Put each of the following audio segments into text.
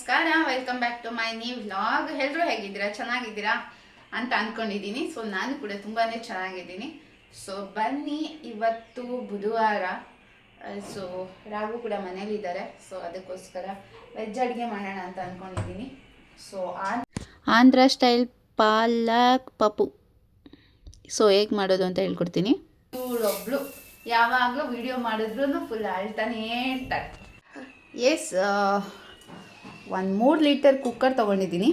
ನಮಸ್ಕಾರ, welcome back to my new vlog. ಎಲ್ಲರೂ ಹೇಗಿದ್ದೀರಾ? ಚೆನ್ನಾಗಿದ್ದೀರಾ ಅಂತ ಅಂದ್ಕೊಂಡಿದ್ದೀನಿ. ಸೊ ನಾನು ಕೂಡ ತುಂಬಾ ಚೆನ್ನಾಗಿದ್ದೀನಿ. ಸೊ ಬನ್ನಿ, ಇವತ್ತು ಬುಧವಾರ. ಸೊ ರಾಘು ಕೂಡ ಮನೇಲಿದ್ದಾರೆ. ಸೊ ಅದಕ್ಕೋಸ್ಕರ ವೆಜ್ ಅಡುಗೆ ಮಾಡೋಣ ಅಂತ ಅಂದ್ಕೊಂಡಿದ್ದೀನಿ. So Andhra style palak pappu. So ಹೇಗೆ ಮಾಡೋದು ಅಂತ ಹೇಳ್ಕೊಡ್ತೀನಿ. ಇವಳೊಬ್ಳು ಯಾವಾಗಲೂ ವಿಡಿಯೋ ಮಾಡಿದ್ರು ಫುಲ್ ಅಳ್ತಾನೇ ಇರ್ತಾರೆ. ಎಸ್, 3 ಲೀಟರ್ ಕುಕ್ಕರ್ ತೊಗೊಂಡಿದ್ದೀನಿ.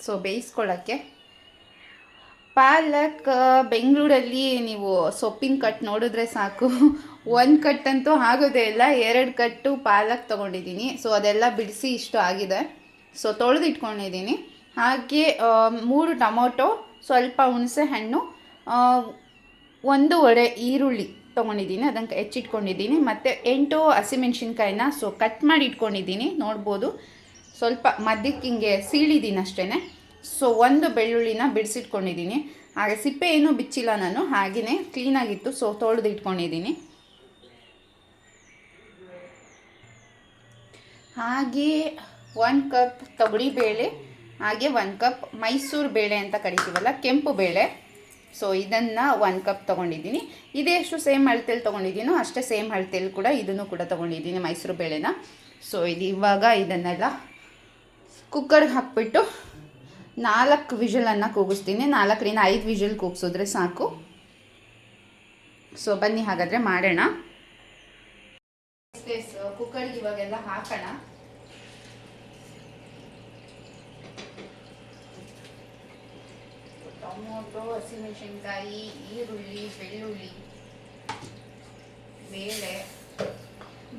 ಸೊ ಬೇಯಿಸ್ಕೊಳ್ಳೋಕ್ಕೆ ಪಾಲಕ್ ಬೆಂಗಳೂರಲ್ಲಿ ನೀವು ಸೊಪ್ಪಿನ ಕಟ್ ನೋಡಿದ್ರೆ ಸಾಕು, 1 ಕಟ್ಟಂತೂ ಆಗೋದೇ ಇಲ್ಲ. 2 ಕಟ್ಟು ಪಾಲಕ್ ತೊಗೊಂಡಿದ್ದೀನಿ. ಸೊ ಅದೆಲ್ಲ ಬಿಡಿಸಿ ಇಷ್ಟು ಆಗಿದೆ. ಸೊ ತೊಳೆದು ಇಟ್ಕೊಂಡಿದ್ದೀನಿ. ಹಾಗೆ 3 ಟೊಮೊಟೊ, ಸ್ವಲ್ಪ ಹುಣಸೆ ಹಣ್ಣು, 1 ಒಡೆ ಈರುಳ್ಳಿ ತೊಗೊಂಡಿದ್ದೀನಿ, ಅದನ್ನು ಹೆಚ್ಚಿಟ್ಕೊಂಡಿದ್ದೀನಿ. ಮತ್ತು 8 ಹಸಿಮೆಣ್ಸಿನ್ಕಾಯಿನ ಕಟ್ ಮಾಡಿ ಇಟ್ಕೊಂಡಿದ್ದೀನಿ, ನೋಡ್ಬೋದು. ಸ್ವಲ್ಪ ಮಧ್ಯಕ್ಕೆ ಹಿಂಗೆ ಸೀಳಿದ್ದೀನಿ ಅಷ್ಟೇ. ಸೊ 1 ಬೆಳ್ಳುಳ್ಳಿನ ಬಿಡಿಸಿಟ್ಕೊಂಡಿದ್ದೀನಿ. ಹಾಗೆ ಸಿಪ್ಪೆ ಏನೂ ಬಿಚ್ಚಿಲ್ಲ ನಾನು, ಹಾಗೆಯೇ ಕ್ಲೀನಾಗಿತ್ತು. ಸೊ ತೊಳೆದು ಇಟ್ಕೊಂಡಿದ್ದೀನಿ. ಹಾಗೆ 1 ಕಪ್ ತೊಗರಿಬೇಳೆ, ಹಾಗೆ 1 ಕಪ್ ಮೈಸೂರು ಬೇಳೆ ಅಂತ ಕರಿತೀವಲ್ಲ, ಕೆಂಪು ಬೇಳೆ. ಸೊ ಇದನ್ನು 1 ಕಪ್ ತೊಗೊಂಡಿದ್ದೀನಿ. ಇದೇ ಎಷ್ಟು ಸೇಮ್ ಅಳತೆಯಲ್ಲಿ ತೊಗೊಂಡಿದ್ದೀನೋ ಅಷ್ಟೇ ಸೇಮ್ ಅಳತೆಯಲ್ಲಿ ಕೂಡ ಇದನ್ನು ಕೂಡ ತೊಗೊಂಡಿದ್ದೀನಿ, ಮೈಸೂರು ಬೇಳೆನ. ಸೊ ಇವಾಗ ಇದನ್ನೆಲ್ಲ ಕುಕ್ಕರ್ಗೆ ಹಾಕ್ಬಿಟ್ಟು 4 ವಿಷಲನ್ನು ಕೂಗಿಸ್ತೀನಿ. 4ರಿಂದ 5 ವಿಷಲ್ ಕೂಗಿಸಿದ್ರೆ ಸಾಕು. ಸೊ ಬನ್ನಿ ಹಾಗಾದರೆ ಮಾಡೋಣ. ಕುಕ್ಕರ್ಗೆ ಇವಾಗೆಲ್ಲ ಹಾಕೋಣ. ಟೊಮೊಟೊ, ಹಸಿಮೆಣಸಿನ್ಕಾಯಿ, ಈರುಳ್ಳಿ, ಬೆಳ್ಳುಳ್ಳಿ,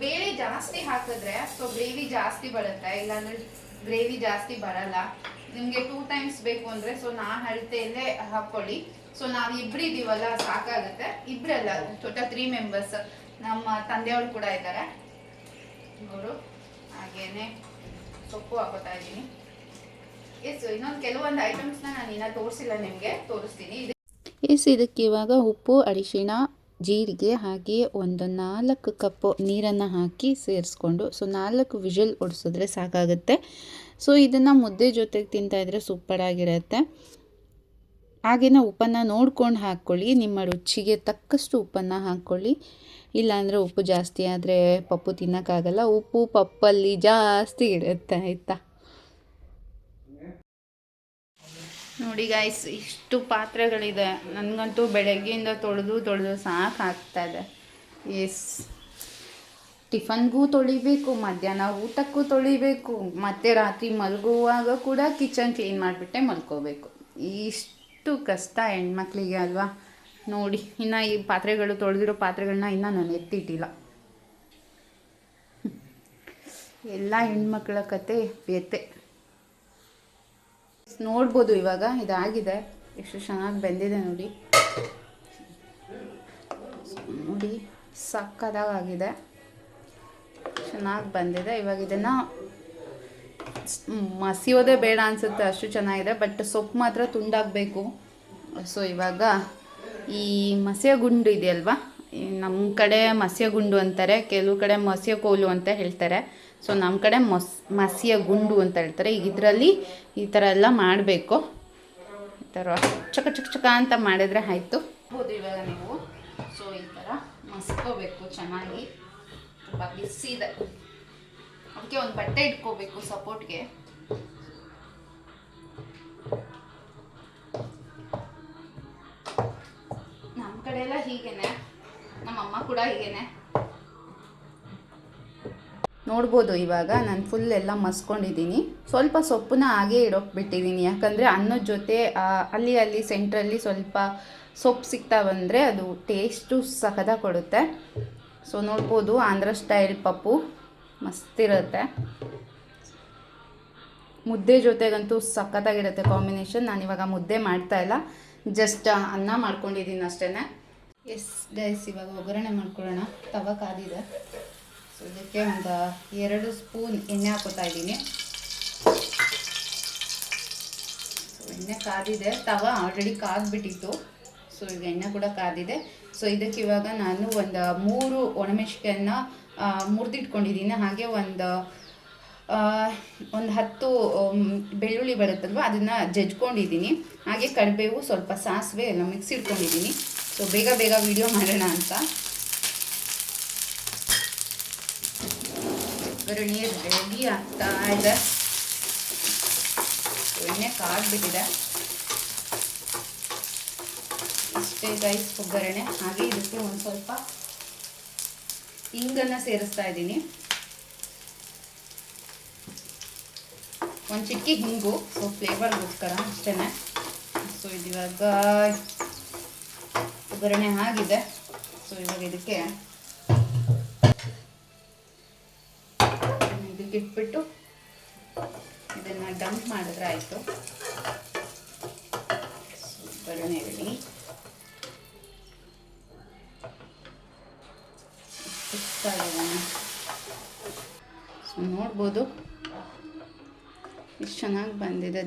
ಬೇಳೆ ಜಾಸ್ತಿ ಹಾಕಿದ್ರೆ ಸೊ ಗ್ರೇವಿ ಜಾಸ್ತಿ ಬರುತ್ತೆ, ಇಲ್ಲಾಂದ್ರೆ ಗ್ರೇವಿ ಜಾಸ್ತಿ ಬರಲ್ಲ. ನಿಮಗೆ 2 ಟೈಮ್ಸ್ ಬೇಕು ಅಂದರೆ ಸೊ ನಾನು ಅಳತೆಯಲ್ಲೇ ಹಾಕ್ಕೊಳ್ಳಿ. ಸೊ ನಾವು ಇಬ್ಬರಿದ್ದೀವಲ್ಲ, ಸಾಕಾಗುತ್ತೆ. ಇಬ್ಬರಲ್ಲ, ಟೋಟ 3 ಮೆಂಬರ್ಸ್. ನಮ್ಮ ತಂದೆಯವರು ಕೂಡ ಇದ್ದಾರೆ, ಅವರು. ಹಾಗೇನೆ ಸೊಪ್ಪು ಹಾಕೋತಾ ಇದ್ದೀನಿ. ಎಸ್, ಇನ್ನೊಂದು ಕೆಲವೊಂದು ಐಟಮ್ಸ್ನ ನಾನು ಇನ್ನೂ ತೋರಿಸಿಲ್ಲ, ನಿಮಗೆ ತೋರಿಸ್ತೀನಿ. ಇದಕ್ಕೆ ಇವಾಗ ಉಪ್ಪು, ಅರಿಶಿಣ, ಜೀರಿಗೆ, ಹಾಗೆ 4 ಕಪ್ ನೀರನ್ನು ಹಾಕಿ ಸೇರಿಸ್ಕೊಂಡು ಸೊ 4 ವಿಷಲ್ ಹೊಡಿಸಿದ್ರೆ ಸಾಕಾಗುತ್ತೆ. ಸೊ ಇದನ್ನು ಮುದ್ದೆ ಜೊತೆಗೆ ತಿಂತಾಯಿದ್ರೆ ಸೂಪರಾಗಿರುತ್ತೆ. ಹಾಗೆಯೇ ಉಪ್ಪನ್ನು ನೋಡ್ಕೊಂಡು ಹಾಕ್ಕೊಳ್ಳಿ, ನಿಮ್ಮ ರುಚಿಗೆ ತಕ್ಕಷ್ಟು ಉಪ್ಪನ್ನು ಹಾಕ್ಕೊಳ್ಳಿ. ಇಲ್ಲಾಂದರೆ ಉಪ್ಪು ಜಾಸ್ತಿ ಆದರೆ ಪಪ್ಪು ತಿನ್ನೋಕ್ಕಾಗಲ್ಲ. ಉಪ್ಪು ಪಪ್ಪಲ್ಲಿ ಜಾಸ್ತಿ ಇರುತ್ತೆ, ಆಯಿತಾ? ನೋಡಿ ಗಾಯ್ಸ್, ಇಷ್ಟು ಪಾತ್ರೆಗಳಿದೆ. ನನಗಂತೂ ಬೆಳಗ್ಗೆಯಿಂದ ತೊಳೆದು ಸಾಕಾಗ್ತಾಯಿದೆ. ಎಸ್, ಟಿಫನ್ಗೂ ತೊಳಿಬೇಕು, ಮಧ್ಯಾಹ್ನ ಊಟಕ್ಕೂ ತೊಳಿಬೇಕು, ಮತ್ತು ರಾತ್ರಿ ಮಲಗುವಾಗ ಕೂಡ ಕಿಚನ್ ಕ್ಲೀನ್ ಮಾಡಿಬಿಟ್ಟೆ ಮಲ್ಕೋಬೇಕು. ಇಷ್ಟು ಕಷ್ಟ ಹೆಣ್ಮಕ್ಳಿಗೆ ಅಲ್ವಾ? ನೋಡಿ, ಇನ್ನು ಈ ಪಾತ್ರೆಗಳು, ತೊಳೆದಿರೋ ಪಾತ್ರೆಗಳನ್ನ ಇನ್ನೂ ನಾನು ಎತ್ತಿಟ್ಟಿಲ್ಲ. ಎಲ್ಲ ಹೆಣ್ಮಕ್ಳ ಕತೆ ಬೇತೆ. ನೋಡ್ಬೋದು ಇವಾಗ ಇದಾಗಿದೆ, ಎಷ್ಟು ಚೆನ್ನಾಗಿ ಬೆಂದಿದೆ ನೋಡಿ. ನೋಡಿ ಸಕ್ಕದಾಗಿದೆ, ಚೆನ್ನಾಗಿ ಬಂದಿದೆ. ಇವಾಗ ಇದನ್ನು ಮಸಿಯೋದೇ ಬೇಡ ಅನಿಸುತ್ತೆ, ಅಷ್ಟು ಚೆನ್ನಾಗಿದೆ. ಬಟ್ ಸೊಪ್ಪು ಮಾತ್ರ ತುಂಡಾಗಬೇಕು. ಸೊ ಇವಾಗ ಈ ಮಸಿಯ ಗುಂಡು ಇದೆಯಲ್ವಾ, ನಮ್ಮ ಕಡೆ ಮಸಿಯ ಗುಂಡು ಅಂತಾರೆ, ಕೆಲವು ಕಡೆ ಮಸಿಯ ಕೋಲು ಅಂತ ಹೇಳ್ತಾರೆ. ಸೊ ನಮ್ಮ ಕಡೆ ಮಸಿಯ ಗುಂಡು ಅಂತ ಹೇಳ್ತಾರೆ. ಈಗ ಇದರಲ್ಲಿ ಈ ಥರ ಎಲ್ಲ ಮಾಡಬೇಕು. ಈ ಥರ ಚಕ ಚಕ ಚಕ ಅಂತ ಮಾಡಿದ್ರೆ ಆಯಿತು. ಹೌದು, ಇವಾಗ ನೀವು ಸೊ ಈ ಥರ ಮಸ್ಕೋಬೇಕು ಚೆನ್ನಾಗಿ. ತುಂಬ ಬಿಸಿ ಇದೆ, ಅದಕ್ಕೆ ಒಂದು ಬಟ್ಟೆ ಇಟ್ಕೋಬೇಕು ಸಪೋರ್ಟ್ಗೆ. ನಮ್ಮ ಕಡೆ ಎಲ್ಲ ಹೀಗೇನೆ, ನಮ್ಮಮ್ಮ ಕೂಡ ಹೀಗೇನೆ. ನೋಡ್ಬೋದು ಇವಾಗ ನಾನು ಫುಲ್ ಎಲ್ಲ ಮಸ್ಕೊಂಡಿದ್ದೀನಿ. ಸ್ವಲ್ಪ ಸೊಪ್ಪನ್ನ ಹಾಗೇ ಇಡೋಕೆ ಬಿಟ್ಟಿದ್ದೀನಿ, ಯಾಕಂದರೆ ಅನ್ನದ ಜೊತೆ ಅಲ್ಲಿ ಸೆಂಟ್ರಲ್ಲಿ ಸ್ವಲ್ಪ ಸೊಪ್ಪು ಸಿಗ್ತಾ ಬಂದರೆ ಅದು ಟೇಸ್ಟು ಸಖತ್ತಾಗಿ ಕೊಡುತ್ತೆ. ಸೊ ನೋಡ್ಬೋದು, ಆಂಧ್ರ ಸ್ಟೈಲ್ ಪಪ್ಪು ಮಸ್ತಿರುತ್ತೆ. ಮುದ್ದೆ ಜೊತೆಗಂತೂ ಸಖತ್ತಾಗಿರುತ್ತೆ ಕಾಂಬಿನೇಷನ್. ನಾನಿವಾಗ ಮುದ್ದೆ ಮಾಡ್ತಾಯಿಲ್ಲ, ಜಸ್ಟ್ ಅನ್ನ ಮಾಡ್ಕೊಂಡಿದ್ದೀನಿ ಅಷ್ಟೇ. ಎಸ್ ಗೈಸ್, ಇವಾಗ ಒಗ್ಗರಣೆ ಮಾಡ್ಕೊಳ್ಳೋಣ. ತವ ಕಾದಿದೆ. ಸೊ ಇದಕ್ಕೆ ಒಂದು 2 ಸ್ಪೂನ್ ಎಣ್ಣೆ ಹಾಕೋತಾ ಇದ್ದೀನಿ. ಸೊ ಎಣ್ಣೆ ಕಾದಿದೆ, ತವ ಆಲ್ರೆಡಿ ಕಾದ್ಬಿಟ್ಟಿತ್ತು. ಸೊ ಈಗ ಎಣ್ಣೆ ಕೂಡ ಕಾದಿದೆ. ಸೊ ಇದಕ್ಕೆ ಇವಾಗ ನಾನು ಒಂದು 3 ಒಣಮೆಣಸಿನ್ಕಾಯನ್ನ ಮುರಿದಿಟ್ಕೊಂಡಿದ್ದೀನಿ. ಹಾಗೆ ಒಂದು ಒಂದು 10 ಬೆಳ್ಳುಳ್ಳಿ ಬರುತ್ತಲ್ವ ಅದನ್ನು ಜಜ್ಕೊಂಡಿದ್ದೀನಿ. ಹಾಗೆ ಕರಿಬೇವು, ಸ್ವಲ್ಪ ಸಾಸಿವೆ ಎಲ್ಲ ಮಿಕ್ಸ್ ಇಟ್ಕೊಂಡಿದ್ದೀನಿ. ಸೊ ಬೇಗ ಬೇಗ ವಿಡಿಯೋ ಮಾಡೋಣ ಅಂತ. ಒಗ್ಗರಣೆ ರೆಡಿ ಆಗ್ತಾ ಇದೆ. ಎಣ್ಣೆ ಕಾದ್ಬಿಟ್ಟಿದೆ. ಇಷ್ಟೇ ಗೈಸ್ ಒಗ್ಗರಣೆ. ಹಾಗೆ ಇದಕ್ಕೆ ಒಂದು ಸ್ವಲ್ಪ ಹಿಂಗನ್ನು ಸೇರಿಸ್ತಾ ಇದ್ದೀನಿ. ಒಂದು ಚಿಕ್ಕಿ ಹಿಂಗು, ಸೊ ಫ್ಲೇವರ್ಗೋಸ್ಕರ ಅಷ್ಟೇ. ಸೊ ಇದಿವಾಗ ಒಗ್ಗರಣೆ ಆಗಿದೆ. ಸೊ ಇವಾಗ ಇದಕ್ಕೆ ಇಟ್ಬಿಟ್ಟು ಇದನ್ನು ಡಂಪ್ ಮಾಡಿದ್ರೆ ಆಯಿತು. ಒಗ್ಗರಣೆ ರೆಡಿ. ಸೊ ನೋಡ್ಬೋದು ಎಷ್ಟು ಚೆನ್ನಾಗಿ ಬಂದಿದೆ.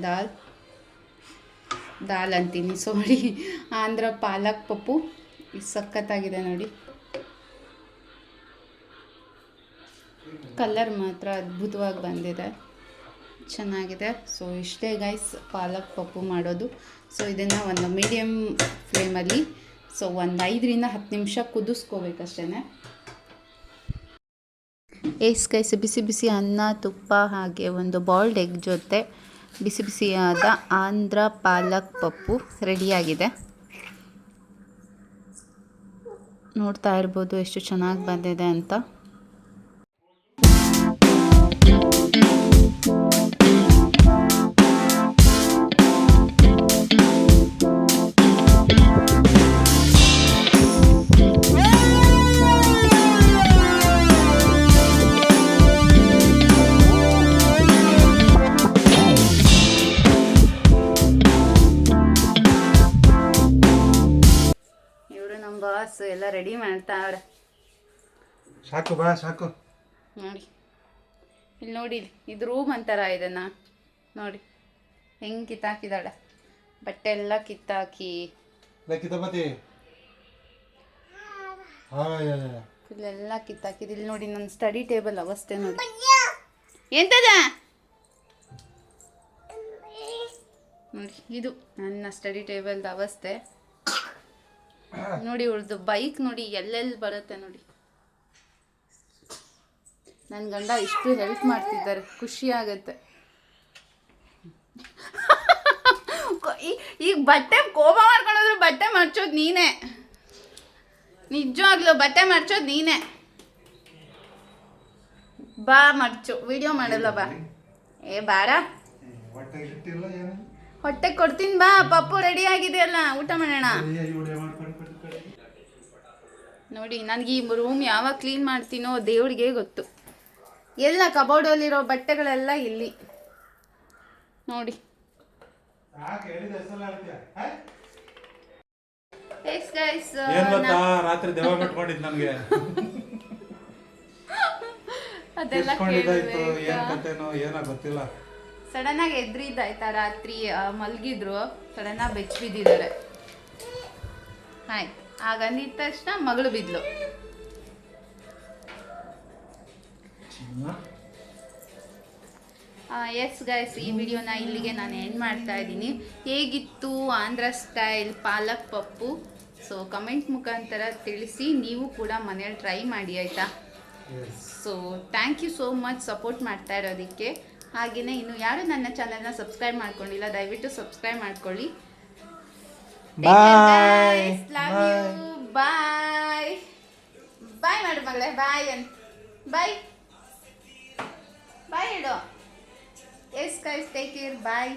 ದಾಲ್ ಅಂತೀನಿ, ಸಾರಿ, ಆಂಧ್ರ ಪಾಲಕ್ ಪಪ್ಪು. ಸಖತ್ತಾಗಿದೆ ನೋಡಿ. ಕಲರ್ ಮಾತ್ರ ಅದ್ಭುತವಾಗಿ ಬಂದಿದೆ, ಚೆನ್ನಾಗಿದೆ. ಸೊ ಇಷ್ಟೇ ಗೈಸ್ ಪಾಲಕ್ ಪಪ್ಪು ಮಾಡೋದು. ಸೊ ಇದನ್ನು ಒಂದು ಮೀಡಿಯಮ್ ಫ್ಲೇಮಲ್ಲಿ ಸೊ ಒಂದು 5 ರಿಂದ 10 ನಿಮಿಷ ಕುದಿಸ್ಕೋಬೇಕಷ್ಟೇ. ಏಸ್ ಗೈಸ್, ಬಿಸಿ ಬಿಸಿ ಅನ್ನ, ತುಪ್ಪ ಹಾಗೆ ಒಂದು ಬಾಯ್ಲ್ಡ್ ಎಗ್ ಜೊತೆ ಬಿಸಿ ಬಿಸಿಯಾದ ಆಂಧ್ರ ಪಾಲಕ್ ಪಪ್ಪು ರೆಡಿಯಾಗಿದೆ. ನೋಡ್ತಾ ಇರ್ಬೋದು ಎಷ್ಟು ಚೆನ್ನಾಗಿ ಬಂದಿದೆ ಅಂತ. ಬಾಸ್ ಎಲ್ಲ ರೆಡಿ ಮಾಡ್ತಾ ಅವ್ರೆ. ಸಾಕು ಬಾ, ಸಾಕು. ನೋಡಿ ಇಲ್ಲಿ ನೋಡಿ, ಇದು ರೂಮ್ ಅಂತಾರ. ಇದನ್ನು ನೋಡಿ ಹೆಂಗೆ ಕಿತ್ತಾಕಿದಾಳೆ. ಬಟ್ಟೆ ಎಲ್ಲ ಕಿತ್ತಾಕಿ ಇಲ್ಲೆಲ್ಲ ಕಿತ್ತಾಕಿದ್ದು. ಇಲ್ಲಿ ನೋಡಿ ನನ್ನ ಸ್ಟಡಿ ಟೇಬಲ್ ಅವಸ್ಥೆ ನೋಡಿ. ಎಂತದ ನೋಡಿ, ಇದು ನನ್ನ ಸ್ಟಡಿ ಟೇಬಲ್ದ ಅವಸ್ಥೆ ನೋಡಿ. ಉಳ್ದು ಬೈಕ್ ನೋಡಿ ಎಲ್ಲೆಲ್ಲಿ ಬರುತ್ತೆ ನೋಡಿ. ನನ್ನ ಗಂಡ ಇಷ್ಟು ಹೆಲ್ಪ್ ಮಾಡ್ತಿದ್ದಾರೆ, ಖುಷಿ ಆಗುತ್ತೆ. ಈಗ ಬಟ್ಟೆ ಕೋಪ ಮಾಡ್ಕೊಂಡ್ರು ಬಟ್ಟೆ ಮರ್ಚೋದು ನೀನೇ, ನಿಜವಾಗ್ಲು ಬಟ್ಟೆ ಮರ್ಚೋದು ನೀನೇ. ಬಾ ಮರ್ಚು, ವಿಡಿಯೋ ಮಾಡಲ್ಲ ಬಾ. ಏ ಬಾರ, ಹೊಟ್ಟೆ ಕೊಡ್ತೀನಿ ಬಾ. ಪಪ್ಪು ರೆಡಿ ಆಗಿದೆಯಲ್ಲ, ಊಟ ಮಾಡೋಣ. ನೋಡಿ ನನಗೆ ಈ ರೂಮ್ ಯಾವಾಗ ಕ್ಲೀನ್ ಮಾಡ್ತೀನೋ ದೇವ್ರಿಗೆ ಗೊತ್ತು. ಎಲ್ಲ ಕಬೋರ್ಡಲ್ಲಿರೋ ಬಟ್ಟೆಗಳೆಲ್ಲ ಇಲ್ಲಿ ನೋಡಿ. ರಾತ್ರಿ ದೆವ್ವ ಬಿಟ್ಕೊಂಡಿದ್ದು ನನಗೆ. ಅದೆಲ್ಲ ಏನೋ ಗೊತ್ತಿಲ್ಲ. ಸಡನ್ ಆಗಿ ಎದ್ರಿದ್ದಾಯ್ತಾ, ರಾತ್ರಿ ಮಲಗಿದ್ರು, ಸಡನ್ ಆಗಿ ಬೆಚ್ಚ ಬಿದ್ದಿದ್ದಾರೆ. ಆಯ್ತು, ಆಗಂದಿದ ತಕ್ಷಣ ಮಗಳು ಬಿದ್ಲು. ಎಸ್ ಗೈಸ್, ಈ ವಿಡಿಯೋನ ಇಲ್ಲಿಗೆ ನಾನು ಎಂಡ್ ಮಾಡ್ತಾ ಇದ್ದೀನಿ. ಹೇಗಿತ್ತು Andhra style palak pappu? So comment ಮುಖಾಂತರ ತಿಳಿಸಿ. ನೀವು ಕೂಡ ಮನೇಲಿ ಟ್ರೈ ಮಾಡಿ ಆಯಿತಾ. So thank you so much support ಮಾಡ್ತಾ ಇರೋದಕ್ಕೆ. ಹಾಗೆಯೇ ಇನ್ನು ಯಾರು ನನ್ನ ಚಾನಲ್ನ ಸಬ್ಸ್ಕ್ರೈಬ್ ಮಾಡ್ಕೊಂಡಿಲ್ಲ, ದಯವಿಟ್ಟು ಸಬ್ಸ್ಕ್ರೈಬ್ ಮಾಡ್ಕೊಳ್ಳಿ. ಬಾಯ್ ಬಾಯ್ ಬಾಯ್ ಮಾಡು ಮಗಳೇ. ಬಾಯ್ ಅಂತ ಬಾಯ್ ಬಾಯ್ ಹೇಳು. ಎಸ್ ಗೈಸ್, ಟೇಕ್ ಕೇರ್, ಬಾಯ್.